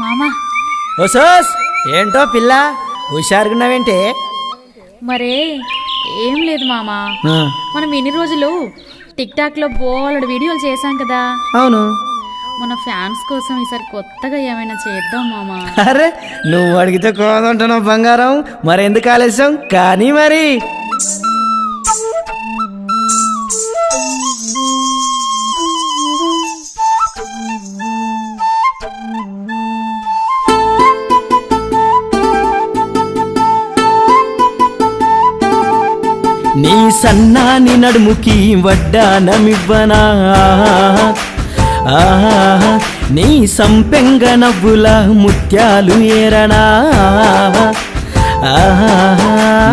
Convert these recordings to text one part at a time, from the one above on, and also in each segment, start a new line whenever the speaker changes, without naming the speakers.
మామా
ఓసోస్ ఏంటో పిల్ల హుషారుగున్నావేంటే?
మరే ఏం లేదు మామా, మనం ఎన్ని రోజులు టిక్ టాక్ లో బోలెడు వీడియోలు చేశాం కదా.
అవును,
మన ఫ్యాన్స్ కోసం ఈసారి కొత్తగా ఏమైనా చేద్దాం మామా.
అరే నువ్వు అడిగితే కోదంటున్నావు బంగారం, మరెందుకు ఆలస్యం కానీ మరి. నీ సన్నాని నడుముకి వడ్డానమివ్వనా, నీ సంపెంగ నవ్వుల ముత్యాలు ఏరనా,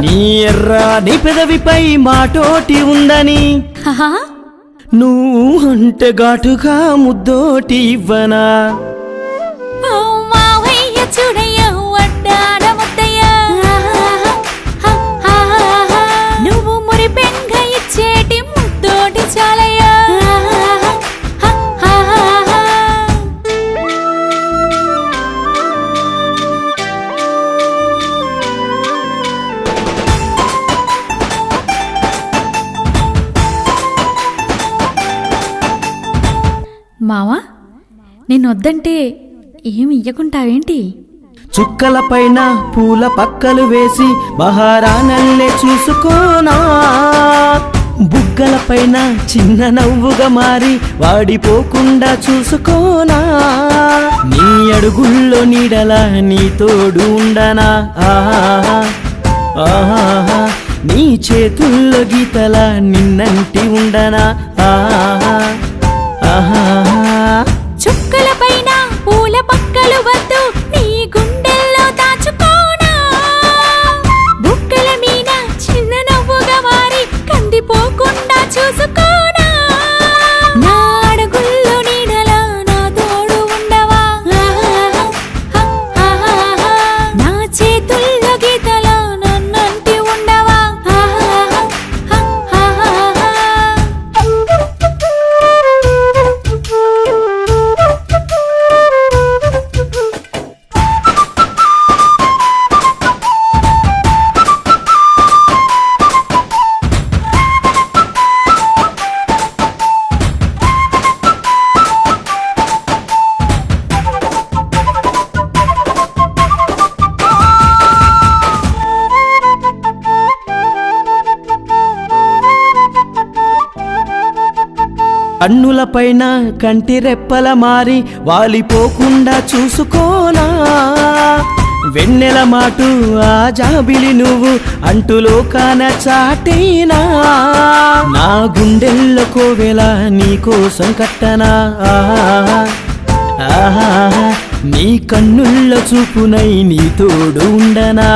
నీ ఎర్రాని పెదవిపై మాటోటి ఉందని నువ్వు అంటే ఘాటుగా ముద్దోటి ఇవ్వనా.
మావా నేనొద్దంటే ఏమి ఇయ్యకుంటావేంటి?
చుక్కల పైన పూల పక్కలు వేసి మహారాణల్లే చూసుకోనా, బుగ్గల పైన చిన్న నవ్వుగా మారి వాడిపోకుండా చూసుకోనా, నీ అడుగుల్లో నీడలా నీ తోడు ఉండనా, నీ చేతుల్లో గీతలా నిన్నంటి ఉండనా.
చుక్కల పైన పూల పక్కలు వద్దు, నీ గుండెల్లో దాచుకోనా, బుక్కల మీద చిన్న నవ్వుగా మారి కందిపోకుండా చూసుకోనా, నా అడుగుల్లో నీడలా నా తోడు ఉండవా, నా చేతుల్లో గీతలా నన్నంటి ఉండవా.
కన్నుల పైన కంటి రెప్పల మారి వాలిపోకుండా చూసుకోనా, వెన్నెల మాటు ఆ జాబిలి నువ్వు అంటులోకాన చాటేనా, నా గుండెల్లో కోవెల నీ కోసం కట్టనా, నీ కన్నుల్లో చూపునై నీ తోడు ఉండనా.